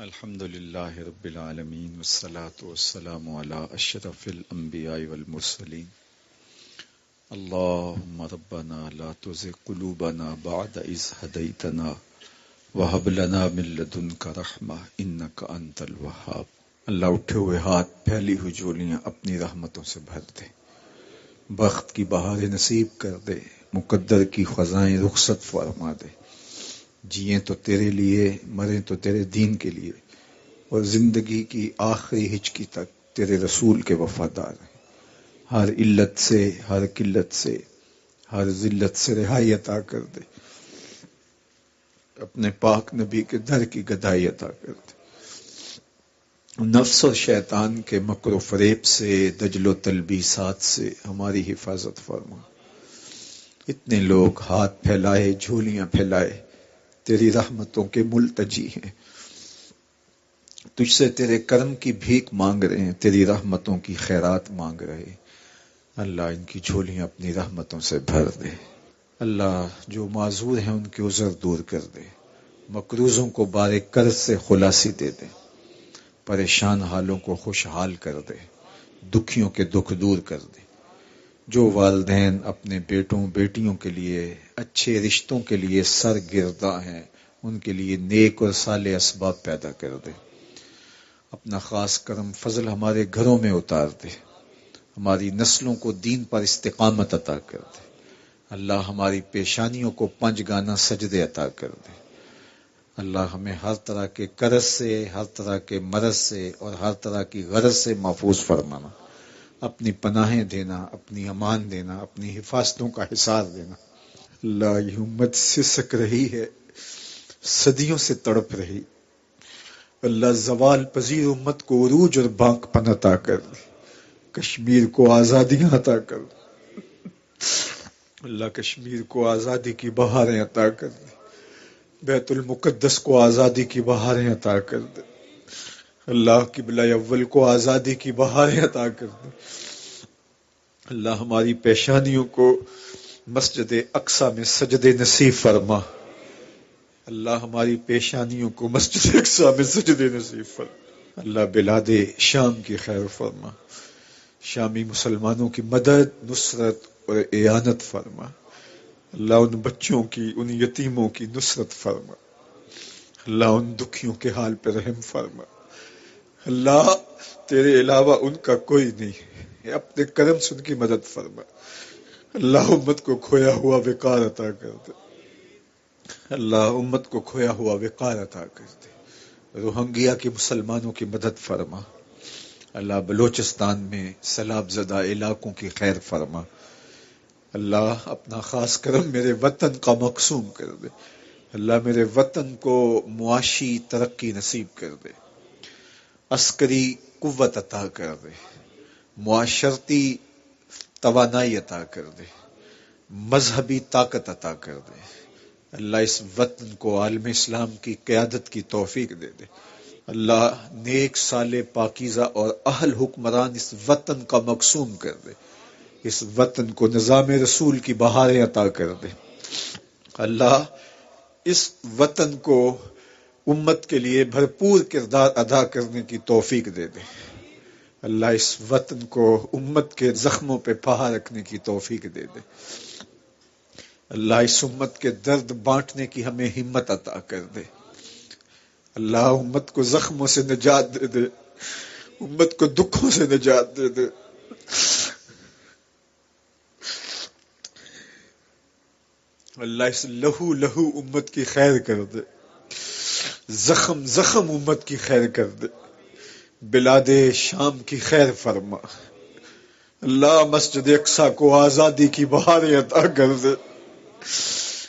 الحمد للہ رب العالمین والصلاة والسلام علی اشرف الانبیاء والمرسلین اللہم ربنا لا تزغ قلوبنا بعد اذ ہدیتنا وہب لنا من لدنک رحمہ انک انت الوہاب۔ اللہ اٹھے ہوئے ہاتھ پھیلی ہوئی جھولیاں اپنی رحمتوں سے بھر دے، بخت کی بہاریں نصیب کر دے، مقدر کی خزائیں رخصت فرما دے۔ جئیں تو تیرے لیے، مریں تو تیرے دین کے لیے، اور زندگی کی آخری ہچکی تک تیرے رسول کے وفادار ہیں۔ ہر علت سے، ہر قلت سے، ہر ذلت سے رہائی عطا کر دے، اپنے پاک نبی کے در کی گدائی عطا کر دے۔ نفس اور شیطان کے مکر و فریب سے، دجل و تلبیسات سے ہماری حفاظت فرما۔ اتنے لوگ ہاتھ پھیلائے، جھولیاں پھیلائے تیری رحمتوں کے ملتجی ہیں، تجھ سے تیرے کرم کی بھیک مانگ رہے ہیں، تیری رحمتوں کی خیرات مانگ رہے ہیں۔ اللہ ان کی جھولیاں اپنی رحمتوں سے بھر دے۔ اللہ جو معذور ہیں ان کے عذر دور کر دے، مقروضوں کو بار قرض سے خلاصی دے دے، پریشان حالوں کو خوشحال کر دے، دکھیوں کے دکھ دور کر دے۔ جو والدین اپنے بیٹوں بیٹیوں کے لیے اچھے رشتوں کے لیے سرگرداں ہیں، ان کے لیے نیک اور صالح اسباب پیدا کر دے۔ اپنا خاص کرم فضل ہمارے گھروں میں اتار دے، ہماری نسلوں کو دین پر استقامت عطا کر دے۔ اللہ ہماری پیشانیوں کو 5 گانا سجدے عطا کر دے۔ اللہ ہمیں ہر طرح کے قرض سے، ہر طرح کے مرض سے اور ہر طرح کی غرض سے محفوظ فرمانا، اپنی پناہیں دینا، اپنی امان دینا، اپنی حفاظتوں کا حصار دینا۔ اللہ یہ امت سسک رہی ہے، صدیوں سے تڑپ رہی، اللہ زوال پذیر امت کو عروج اور بانک پن عطا کر دے، کشمیر کو آزادیاں عطا کر دے۔ اللہ کشمیر کو آزادی کی بہاریں عطا کر دے، بیت المقدس کو آزادی کی بہاریں عطا کر دے۔ اللہ قبلہ اول کو آزادی کی بہاریں عطا کر دے۔ اللہ ہماری پیشانیوں کو مسجد اقصی میں سجدے نصیب فرما۔ اللہ ہماری پیشانیوں کو مسجد اقصی میں سجدے نصیب فرما۔ اللہ بلاد شام کی خیر فرما، شامی مسلمانوں کی مدد، نصرت اور اعانت فرما۔ اللہ ان بچوں کی، ان یتیموں کی نصرت فرما۔ اللہ ان دکھیوں کے حال پہ رحم فرما۔ اللہ تیرے علاوہ ان کا کوئی نہیں، اپنے کرم سے ان کی مدد فرما۔ اللہ امت کو کھویا ہوا وقار عطا کر دے۔ اللہ امت کو کھویا ہوا وقار عطا کر دے۔ روہنگیا کے مسلمانوں کی مدد فرما۔ اللہ بلوچستان میں سیلاب زدہ علاقوں کی خیر فرما۔ اللہ اپنا خاص کرم میرے وطن کا مقسوم کر دے۔ اللہ میرے وطن کو معاشی ترقی نصیب کر دے، عسکری قوت عطا کر دے، معاشرتی توانائی عطا کر دے، مذہبی طاقت عطا کر دے۔ اللہ اس وطن کو عالم اسلام کی قیادت کی توفیق دے دے۔ اللہ نیک صالح پاکیزہ اور اہل حکمران اس وطن کا مقسوم کر دے، اس وطن کو نظام رسول کی بہاریں عطا کر دے۔ اللہ اس وطن کو امت کے لیے بھرپور کردار ادا کرنے کی توفیق دے دے۔ اللہ اس وطن کو امت کے زخموں پہ پہا رکھنے کی توفیق دے دے۔ اللہ اس امت کے درد بانٹنے کی ہمیں ہمت عطا کر دے۔ اللہ امت کو زخموں سے نجات دے دے، امت کو دکھوں سے نجات دے دے۔ اللہ اس لہو لہو امت کی خیر کر دے، زخم زخم امت کی خیر کر دے۔ بلاد شام کی خیر فرما۔ اللہ مسجد اقصی کو آزادی کی بہاریں عطا کر دے۔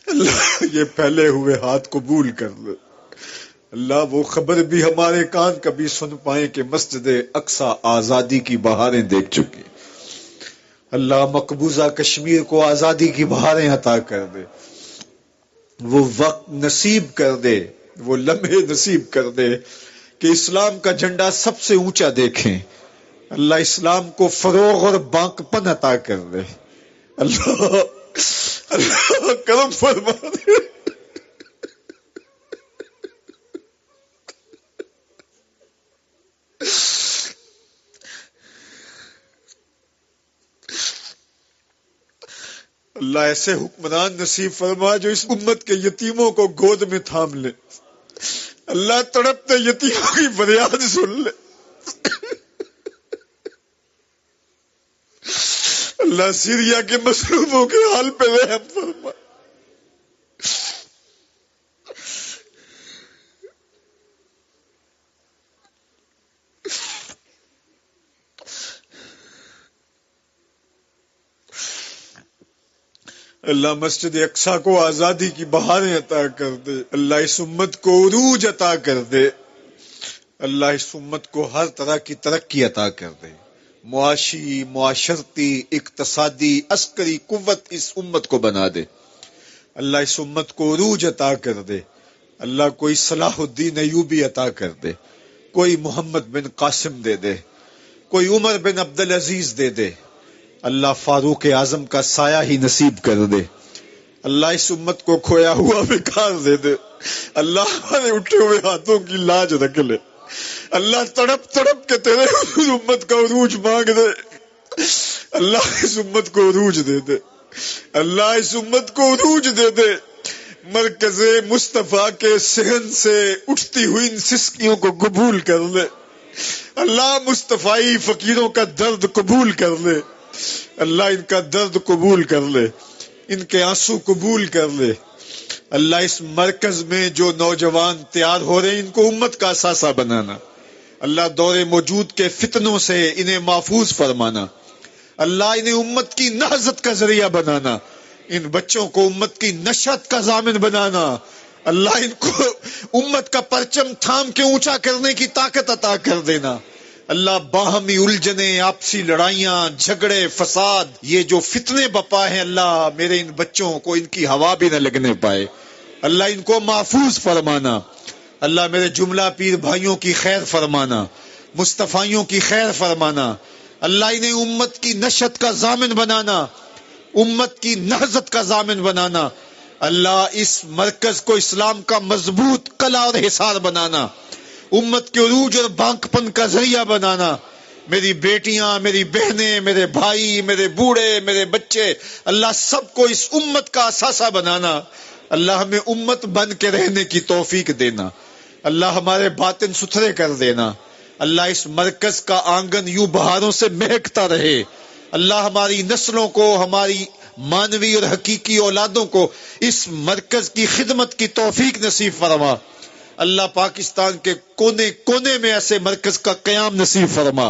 اللہ یہ پھیلے ہوئے ہاتھ قبول کر لے۔ اللہ وہ خبر بھی ہمارے کان کبھی سن پائیں کہ مسجد اقصی آزادی کی بہاریں دیکھ چکی۔ اللہ مقبوضہ کشمیر کو آزادی کی بہاریں عطا کر دے، وہ وقت نصیب کر دے، وہ لمحے نصیب کر دے کہ اسلام کا جھنڈا سب سے اونچا دیکھیں۔ اللہ اسلام کو فروغ اور بانک پن عطا کر دے۔ اللہ اللہ کرم فرما دے۔ اللہ ایسے حکمران نصیب فرما جو اس امت کے یتیموں کو گود میں تھام لے. اللہ تڑپتے یتیموں کی فریاد سن لے. اللہ سیریا کے مظلوموں کے حال پہ رحم فرما. اللہ مسجد اقصی کو آزادی کی بہاریں عطا کر دے. اللہ اس امت کو عروج عطا کر دے. اللہ اس امت کو ہر طرح کی ترقی عطا کر دے. معاشی، معاشرتی، اقتصادی، عسکری قوت اس امت کو بنا دے. اللہ اس امت کو عروج عطا کر دے. اللہ کوئی صلاح الدین ایوبی عطا کر دے، کوئی محمد بن قاسم دے دے، کوئی عمر بن عبدالعزیز دے دے. اللہ فاروق اعظم کا سایہ ہی نصیب کر دے. اللہ اس امت کو کھویا ہوا وقار دے دے. اللہ ہمارے اٹھے ہوئے ہاتھوں کی لاج رکھ لے. اللہ تڑپ تڑپ کے تیرے امت کا عروج مانگ دے. اللہ اس امت کو عروج دے دے. اللہ اس امت کو عروج دے دے. مرکز مصطفیٰ کے صحن سے اٹھتی ہوئی ان سسکیوں کو قبول کر لے. اللہ مصطفائی فقیروں کا درد قبول کر لے. اللہ ان کا درد قبول کر لے، ان کے آنسو قبول کر لے. اللہ اس مرکز میں جو نوجوان تیار ہو رہے ہیں ان کو امت کا اثاثہ بنانا. اللہ دور موجود کے فتنوں سے انہیں محفوظ فرمانا. اللہ انہیں امت کی نہضت کا ذریعہ بنانا. ان بچوں کو امت کی نشت کا ضامن بنانا. اللہ ان کو امت کا پرچم تھام کے اونچا کرنے کی طاقت عطا کر دینا. اللہ باہمی الجھنے، آپسی لڑائیاں، جھگڑے، فساد، یہ جو فتنے بپا ہیں، اللہ میرے ان بچوں کو ان کی ہوا بھی نہ لگنے پائے. اللہ ان کو محفوظ فرمانا. اللہ میرے جملہ پیر بھائیوں کی خیر فرمانا، مصطفیوں کی خیر فرمانا. اللہ انہیں امت کی نشت کا ضامن بنانا، امت کی نہضت کا ضامن بنانا. اللہ اس مرکز کو اسلام کا مضبوط قلعہ اور حصار بنانا، امت کے عروج اور بانک پن کا ذریعہ بنانا. میری بیٹیاں، میری بہنیں، میرے بھائی، میرے بوڑھے، میرے بچے، اللہ سب کو اس امت کا اثاثہ بنانا. اللہ ہمیں امت بن کے رہنے کی توفیق دینا. اللہ ہمارے باطن ستھرے کر دینا. اللہ اس مرکز کا آنگن یوں بہاروں سے مہکتا رہے. اللہ ہماری نسلوں کو، ہماری مانوی اور حقیقی اولادوں کو اس مرکز کی خدمت کی توفیق نصیب فرما. اللہ پاکستان کے کونے کونے میں ایسے مرکز کا قیام نصیب فرما.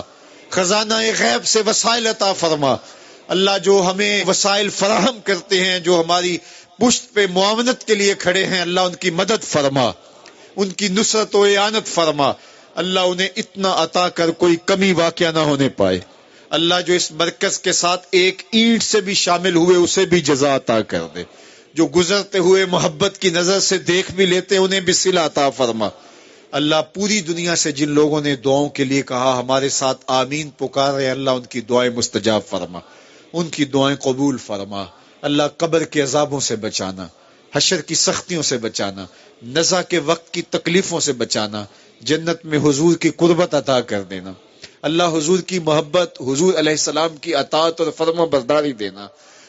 خزانہ غیب سے وسائل عطا فرما. اللہ جو ہمیں وسائل فراہم کرتے ہیں، جو ہماری پشت پہ معاونت کے لیے کھڑے ہیں، اللہ ان کی مدد فرما، ان کی نصرت و اعانت فرما. اللہ انہیں اتنا عطا کر کوئی کمی واقع نہ ہونے پائے. اللہ جو اس مرکز کے ساتھ ایک اینٹ سے بھی شامل ہوئے اسے بھی جزا عطا کر دے. جو گزرتے ہوئے محبت کی نظر سے دیکھ بھی لیتے انہیں بھی صلہ عطا فرما. اللہ پوری دنیا سے جن لوگوں نے دعاؤں کے لیے کہا ہمارے ساتھ آمین پکار رہے، اللہ ان کی دعائیں مستجاب فرما، ان کی دعائیں قبول فرما. اللہ قبر کے عذابوں سے بچانا، حشر کی سختیوں سے بچانا، نزا کے وقت کی تکلیفوں سے بچانا، جنت میں حضور کی قربت عطا کر دینا. اللہ حضور کی محبت، حضور علیہ السلام کی اطاعت اور فرما برداری دینا.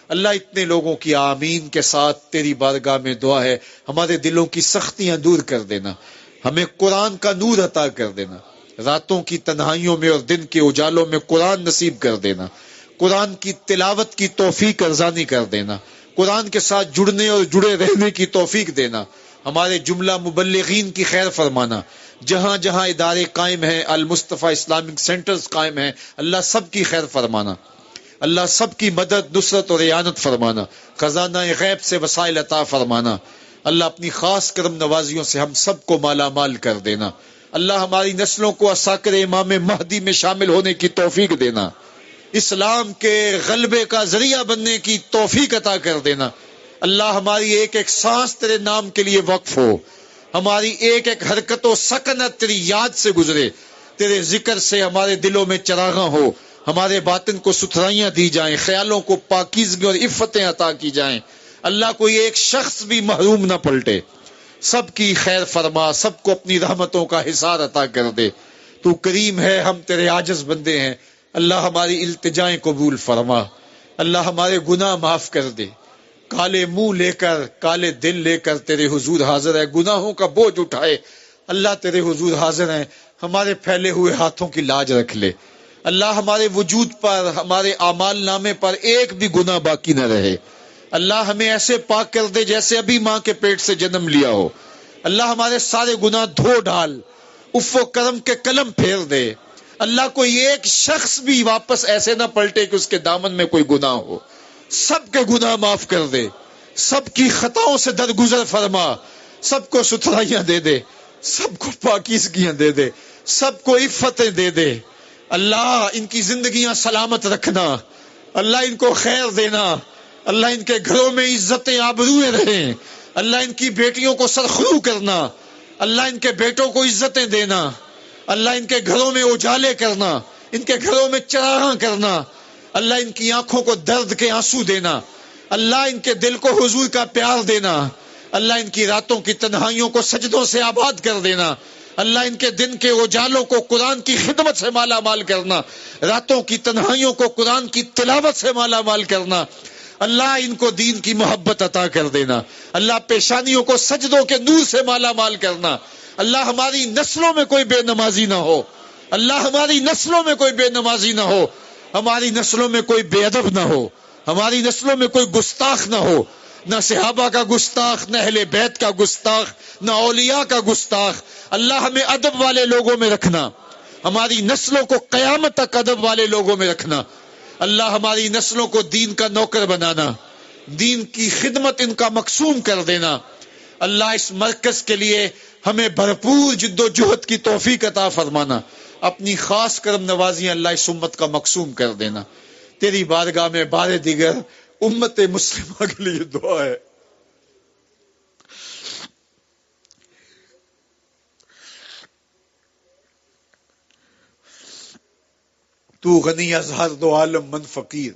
اللہ اتنے لوگوں کی آمین کے ساتھ تیری بارگاہ میں دعا ہے، ہمارے دلوں کی سختیاں دور کر دینا، ہمیں قرآن کا نور عطا کر دینا، راتوں کی تنہائیوں میں اور دن کے اجالوں میں قرآن نصیب کر دینا، قرآن کی تلاوت کی توفیق ارزانی کر دینا، قرآن کے ساتھ جڑنے اور جڑے رہنے کی توفیق دینا. ہمارے جملہ مبلغین کی خیر فرمانا. جہاں جہاں ادارے قائم ہیں، المصطفیٰ اسلامک سینٹرز قائم ہیں، اللہ سب کی خیر فرمانا. اللہ سب کی مدد، نصرت اور اعانت فرمانا. خزانہ غیب سے وسائل عطا فرمانا. اللہ اپنی خاص کرم نوازیوں سے ہم سب کو مالا مال کر دینا. اللہ ہماری نسلوں کو عساکر امام مہدی میں شامل ہونے کی توفیق دینا. اسلام کے غلبے کا ذریعہ بننے کی توفیق عطا کر دینا. اللہ ہماری ایک ایک سانس تیرے نام کے لیے وقف ہو، ہماری ایک ایک حرکت و سکنت تیری یاد سے گزرے، تیرے ذکر سے ہمارے دلوں میں چراغاں ہو، ہمارے باطن کو ستھرائیاں دی جائیں، خیالوں کو پاکیزگی اور عفتیں عطا کی جائیں. اللہ کوئی ایک شخص بھی محروم نہ پلٹے. سب کی خیر فرما، سب کو اپنی رحمتوں کا حصار عطا کر دے. تو کریم ہے، ہم تیرے عاجز بندے ہیں. اللہ ہماری التجائیں قبول فرما. اللہ ہمارے گناہ معاف کر دے. کالے منہ لے کر کالے دل لے کر تیرے حضور حاضر ہے، گناہوں کا بوجھ اٹھائے اللہ تیرے حضور حاضر ہیں، ہمارے پھیلے ہوئے ہاتھوں کی لاج رکھ لے اللہ، ہمارے وجود پر ہمارے اعمال نامے پر ایک بھی گناہ باقی نہ رہے اللہ، ہمیں ایسے پاک کر دے جیسے ابھی ماں کے پیٹ سے جنم لیا ہو اللہ، ہمارے سارے گناہ دھو ڈال، عفو و کرم کے قلم پھیر دے اللہ، کوئی ایک شخص بھی واپس ایسے نہ پلٹے کہ اس کے دامن میں کوئی گناہ ہو، سب کے گناہ معاف کر دے، سب کی خطاؤں سے درگزر فرما، سب کو ستھرائیاں دے دے، سب کو پاکیزگیاں دے دے، سب کو عفتیں دے دے اللہ، ان کی زندگیاں سلامت رکھنا اللہ، ان کو خیر دینا اللہ، ان کے گھروں میں عزتیں آبروئیں رہیں اللہ، ان کی بیٹیوں کو سرخرو کرنا اللہ، ان کے بیٹوں کو عزتیں دینا اللہ، ان کے گھروں میں اجالے کرنا، ان کے گھروں میں چراغاں کرنا اللہ، ان کی آنکھوں کو درد کے آنسو دینا اللہ، ان کے دل کو حضور کا پیار دینا اللہ، ان کی راتوں کی تنہائیوں کو سجدوں سے آباد کر دینا اللہ، ان کے دن کے اجالوں کو قرآن کی خدمت سے مالا مال کرنا، راتوں کی تنہائیوں کو قرآن کی تلاوت سے مالا مال کرنا اللہ، ان کو دین کی محبت عطا کر دینا اللہ، پیشانیوں کو سجدوں کے نور سے مالا مال کرنا اللہ، ہماری نسلوں میں کوئی بے نمازی نہ ہو اللہ، ہماری نسلوں میں کوئی بے نمازی نہ ہو، ہماری نسلوں میں کوئی بے ادب نہ ہو، ہماری نسلوں میں کوئی گستاخ نہ ہو، نہ صحابہ کا گستاخ، نہ اہل بیت کا گستاخ، نہ اولیاء کا گستاخ اللہ، ہمیں ادب والے لوگوں میں رکھنا، ہماری نسلوں کو قیامت تک ادب والے لوگوں میں رکھنا اللہ، ہماری نسلوں کو دین کا نوکر بنانا، دین کی خدمت ان کا مقصوم کر دینا اللہ، اس مرکز کے لیے ہمیں بھرپور جد و جہد کی توفیق عطا فرمانا، اپنی خاص کرم نوازی اللہ اس امت کا مقصوم کر دینا، تیری بارگاہ میں بار دیگر امت مسلمہ کے لیے دعا ہے۔ تو غنی از ہر دو عالم من فقیر،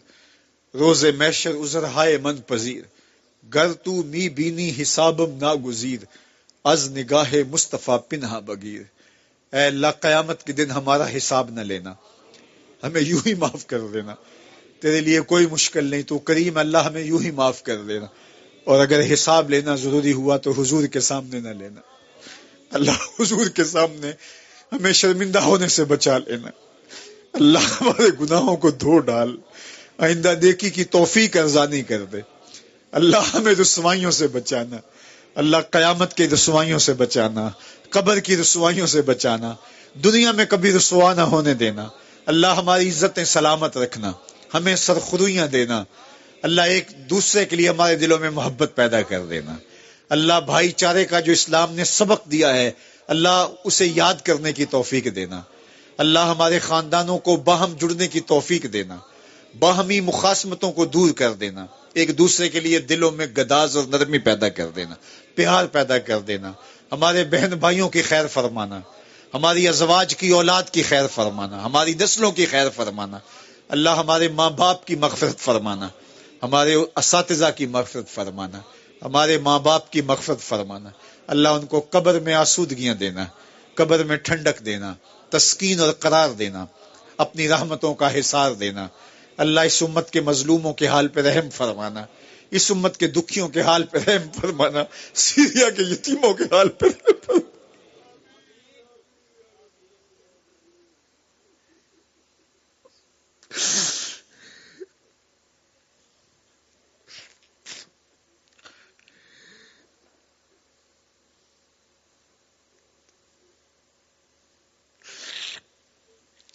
روز محشر عذر ہائے من پذیر، گر تو می بینی حسابم ناگزیر، از نگاہ مصطفیٰ پنہا بگیر۔ اے اللہ قیامت کے دن ہمارا حساب نہ لینا، ہمیں یوں ہی معاف کر دینا، تیرے لیے کوئی مشکل نہیں، تو کریم اللہ، ہمیں یوں ہی معاف کر دینا، اور اگر حساب لینا ضروری ہوا تو حضور کے سامنے نہ لینا اللہ، حضور کے سامنے ہمیں شرمندہ ہونے سے بچا لینا اللہ، ہمارے گناہوں کو دھو ڈال، آئندہ نیکی کی توفیق ارزانی کر دے اللہ، ہمیں رسوائیوں سے بچانا اللہ، قیامت کے رسوائیوں سے بچانا، قبر کی رسوائیوں سے بچانا، دنیا میں کبھی رسوا نہ ہونے دینا اللہ، ہماری عزتیں سلامت رکھنا، ہمیں سرخرویاں دینا اللہ، ایک دوسرے کے لیے ہمارے دلوں میں محبت پیدا کر دینا اللہ، بھائی چارے کا جو اسلام نے سبق دیا ہے اللہ، اسے یاد کرنے کی توفیق دینا اللہ، ہمارے خاندانوں کو باہم جڑنے کی توفیق دینا، باہمی مخاصمتوں کو دور کر دینا، ایک دوسرے کے لیے دلوں میں گداز اور نرمی پیدا کر دینا، پیار پیدا کر دینا، ہمارے بہن بھائیوں کی خیر فرمانا، ہماری ازواج کی اولاد کی خیر فرمانا، ہماری نسلوں کی خیر فرمانا اللہ، ہمارے ماں باپ کی مغفرت فرمانا، ہمارے اساتذہ کی مغفرت فرمانا، ہمارے ماں باپ کی مغفرت فرمانا اللہ، ان کو قبر میں آسودگیاں دینا، قبر میں ٹھنڈک دینا، تسکین اور قرار دینا، اپنی رحمتوں کا حصار دینا اللہ، اس امت کے مظلوموں کے حال پہ رحم فرمانا، اس امت کے دکھیوں کے حال پہ رحم فرمانا، سیریا کے یتیموں کے حال پہ رحم فرمانا۔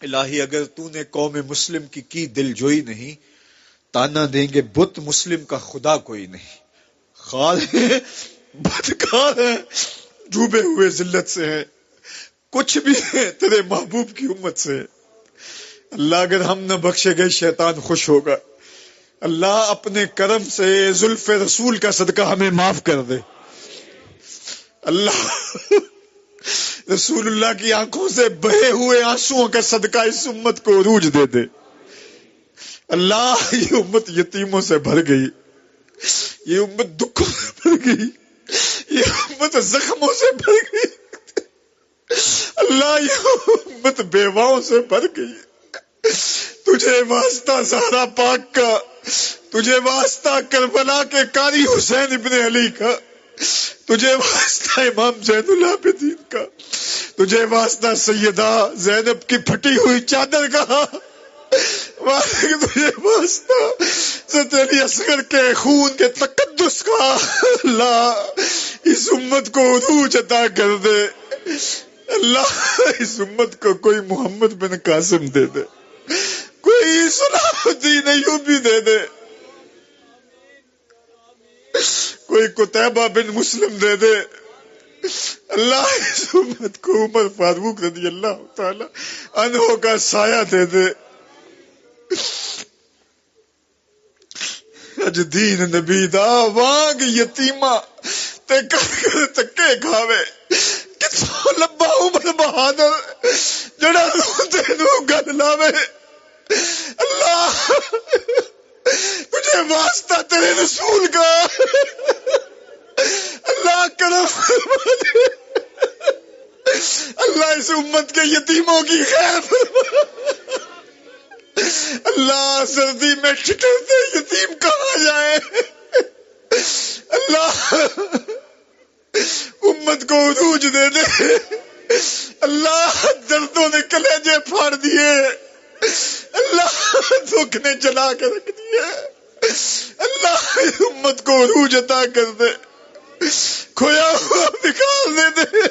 الہی اگر تو نے قوم مسلم کی دل جوئی نہیں، تانا دیں گے بت مسلم کا خدا کوئی نہیں، خار ہے بدکار ہے ڈوبے ہوئے ذلت سے ہے، کچھ بھی ہے تیرے محبوب کی امت سے اللہ، اگر ہم نہ بخشے گئے شیطان خوش ہوگا اللہ، اپنے کرم سے زلف رسول کا صدقہ ہمیں معاف کر دے اللہ، رسول اللہ کی آنکھوں سے بہے ہوئے آنسوؤں کا صدقہ اس امت کو عروج دے دے اللہ، یہ امت یتیموں سے بھر گئی، یہ امت دکھوں سے بھر گئی، یہ امت زخموں سے بھر گئی اللہ، یہ امت بیواؤں سے بھر گئی، تجھے واسطہ زہرا پاک کا تجھے واسطہ کربلا کے قاری حسین ابن علی کا، تجھے واسطہ امام زین العابدین کا، تجھے واسطہ سیدہ زینب کی پھٹی ہوئی چادر کا، تجھے واسطہ حضرت علی اصغر کے خون کے تقدس کا، اللہ اس امت کو عروج عطا کر دے، اللہ اس امت کو کوئی محمد بن قاسم دے دے، کوئی صلاح الدین ایوبی دے دے، کوئی قتیبہ بن مسلم دے دے، اللہ اس امت کو عمر فاروق رضی اللہ تعالی عنہ کا سایہ دے دے۔ اج دین نبی دا وانگ یتیمہ تے کر کر تکے کھاوے، کتوں لبا عمر بہادر جڑا روندے نو گل لاوے، اللہ تجھے واسطہ تیرے رسول کا، اللہ کرم فرما دے، اللہ اس امت کے یتیموں کی خیر فرما، اللہ سردی میں ٹھٹرتے یتیم کہاں جائے، اللہ امت کو عروج دے دے، اللہ دردوں نے کلیجے پھاڑ دیے، اللہ دکھ نے جلا کے رکھ دیے، اللہ امت کو عروج عطا کر دے، کھویا ہوا نکال دے دے،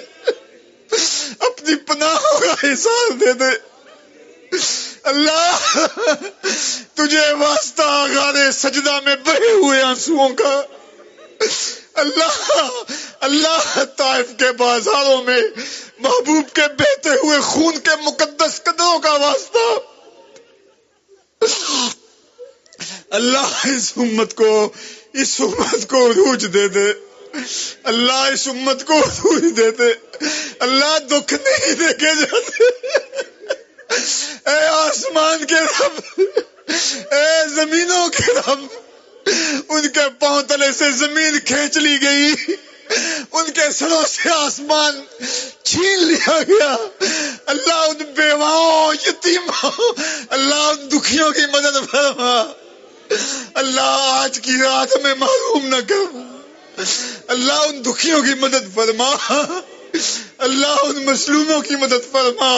اپنی پناہوں کا احساس دے دے، اللہ تجھے واسطہ غارِ سجدہ میں بہے ہوئے آنسوؤں کا، اللہ اللہ طائف کے بازاروں میں محبوب کے بہتے ہوئے خون کے مقدس قدموں کا واسطہ، اللہ اس امت کو عروج دے دے، اللہ اس امت کو عروج دے دے، اللہ دکھ نہیں دیکھے جاتے، اے آسمان کے رب، اے زمینوں کے رب، ان کے پاؤں تلے سے زمین کھینچ لی گئی، ان کے سروں سے آسمان چھین لیا گیا، اللہ ان بیواؤں یتیموں، اللہ ان دکھیوں کی مدد فرما، اللہ آج کی رات میں محروم نہ کر، اللہ ان دکھیوں کی مدد فرما، اللہ ان مظلوموں کی مدد فرما،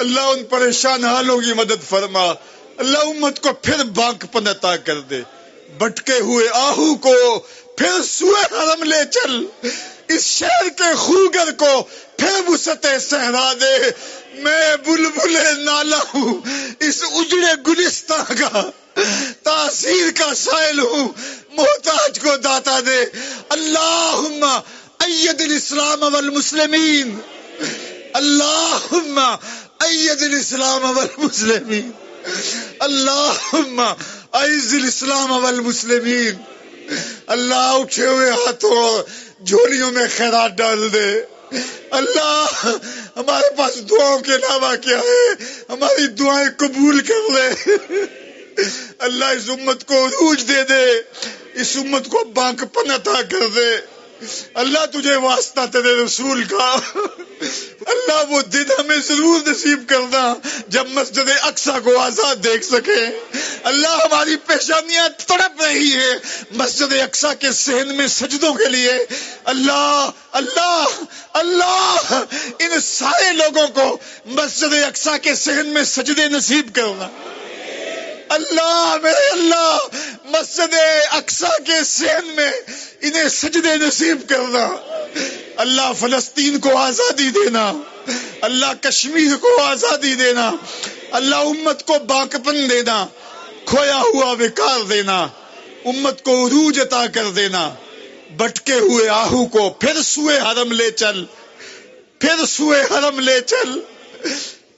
اللہ ان پریشان حالوں کی مدد فرما، اللہ امت کو پھر بانک پن عطا کر دے، بھٹکے ہوئے آہو کو پھر سوئے حرم لے چل، اس شہر کے خوگر کو پھر وسعت صحرا دے، میں بلبل نالا ہوں اس اجڑے گلستان کا، تاثیر کا سائل ہوں، محتاج کو داتا دے، اللہم اید الاسلام والمسلمین، اللہم اید الاسلام والمسلمین، اللہم اعز الاسلام والمسلمین، اللہ اٹھے ہوئے ہاتھوں جھولیوں میں خیرات ڈال دے، اللہ ہمارے پاس دعاؤں کے علاوہ کیا ہے، ہماری دعائیں قبول کر لے، اللہ اس امت کو عروج دے دے، اس امت کو بانک پن عطا کر دے، اللہ تجھے واسطہ تیرے رسول کا، اللہ وہ دن ہمیں ضرور نصیب کرنا جب مسجد اقصیٰ کو آزاد دیکھ سکے، اللہ ہماری پیشانیاں تڑپ رہی ہے مسجد اقصیٰ کے صحن میں سجدوں کے لیے، اللہ اللہ اللہ ان سارے لوگوں کو مسجد اقصیٰ کے صحن میں سجدے نصیب کرنا، اللہ میرے اللہ مسجد اقصیٰ کے صحن میں انہیں سجدے نصیب کرنا، اللہ فلسطین کو آزادی دینا، اللہ کشمیر کو آزادی دینا، اللہ امت کو باقپن دینا، کھویا ہوا وقار دینا، امت کو عروج عطا کر دینا، بھٹکے ہوئے آہو کو پھر سوئے حرم لے چل، پھر سوئے حرم لے چل،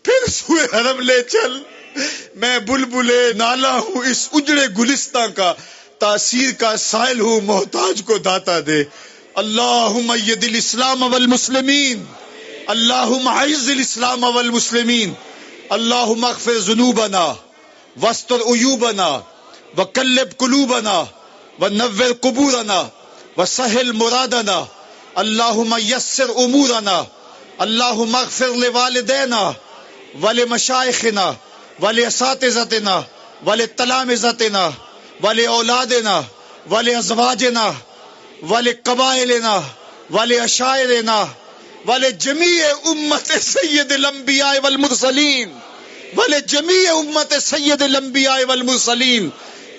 پھر سوئے حرم لے چل، میں بلبل نالا ہوں اس اجڑے گلستان کا، تاثیر کا سائل ہوں، محتاج کو داتا دے، اللہم اید الاسلام والمسلمین، اللہم اعز الاسلام والمسلمین، اللہم اغفر ذنوبنا واستر عیوبنا وقلب قلوبنا ونور قبورنا وسہل مرادنا، اللہم یسر امورنا، اللہم اغفر لوالدینا ولمشائخنا ولاساتذتنا ولتلامذتنا ولأولادنا ولأزواجنا ولقبائلنا ولعشائرنا ولجميع أمة سيد الأنبياء والمرسلين ولجميع أمة سيد الأنبياء والمرسلين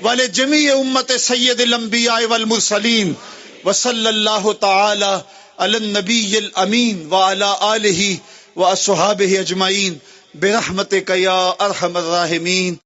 ولجميع أمة سيد الأنبياء والمرسلين وصلى الله تعالى على النبي الأمين وعلى آله وأصحابه أجمعين برحمتك يا أرحم الراحمين.